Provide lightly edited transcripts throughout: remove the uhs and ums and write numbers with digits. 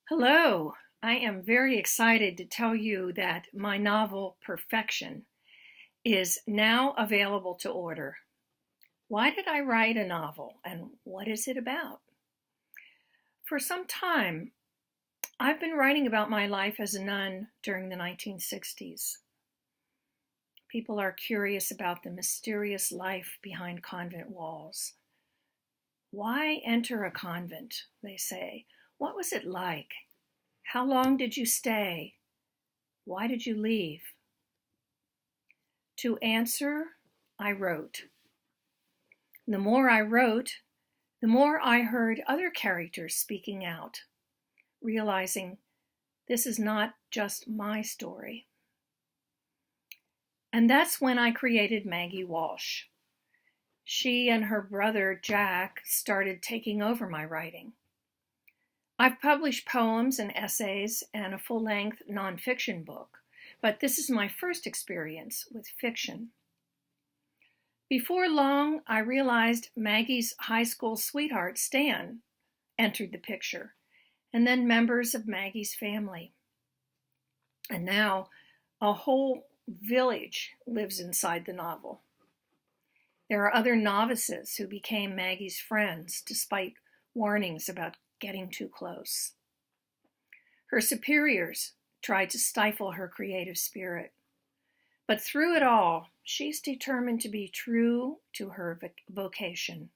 Hello, I am very excited to tell you that my novel Perfection is now available to order. Why did I write a novel and what is it about? For some time, I've been writing about my life as a nun during the 1960s. People are curious about the mysterious life behind convent walls. Why enter a convent, they say? What was it like? How long did you stay? Why did you leave? To answer, I wrote. The more I wrote, the more I heard other characters speaking out, realizing this is not just my story. And that's when I created Maggie Walsh. She and her brother Jack started taking over my writing. I've published poems and essays and a full-length nonfiction book, but this is my first experience with fiction. Before long, I realized Maggie's high school sweetheart, Stan, entered the picture, and then members of Maggie's family. And now, a whole village lives inside the novel. There are other novices who became Maggie's friends, despite warnings about getting too close. Her superiors tried to stifle her creative spirit. But through it all, she's determined to be true to her vocation.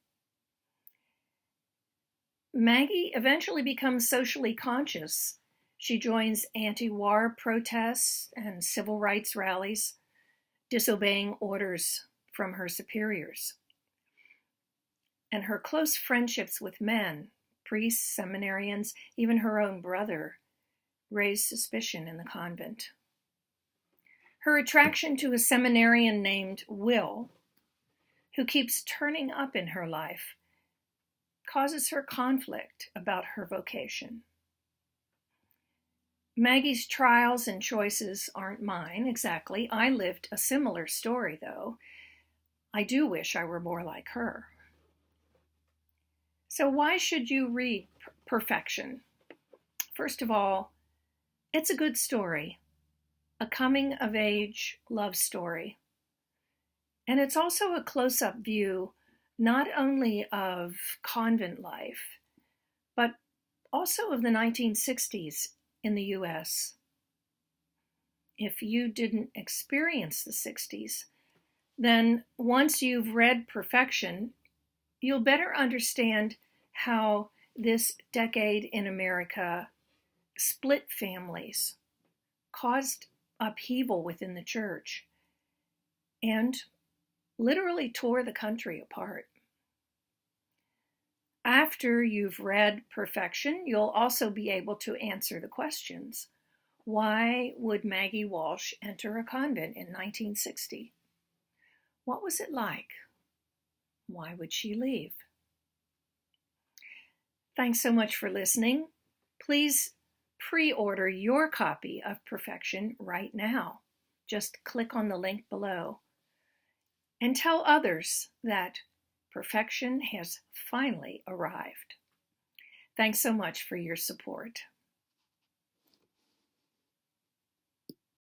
Maggie eventually becomes socially conscious. She joins anti-war protests and civil rights rallies, disobeying orders from her superiors. And her close friendships with men, priests, seminarians, even her own brother, raised suspicion in the convent. Her attraction to a seminarian named Will, who keeps turning up in her life, causes her conflict about her vocation. Maggie's trials and choices aren't mine exactly. I lived a similar story, though. I do wish I were more like her. So why should you read Perfection? First of all, it's a good story, a coming-of-age love story. And it's also a close-up view not only of convent life, but also of the 1960s in the US. If you didn't experience the 60s, then once you've read Perfection, you'll better understand how this decade in America split families, caused upheaval within the church, and literally tore the country apart. After you've read Perfection, you'll also be able to answer the questions. Why would Maggie Walsh enter a convent in 1960? What was it like? Why would she leave? Thanks so much for listening. Please pre-order your copy of Perfection right now. Just click on the link below. And tell others that perfection has finally arrived. Thanks so much for your support.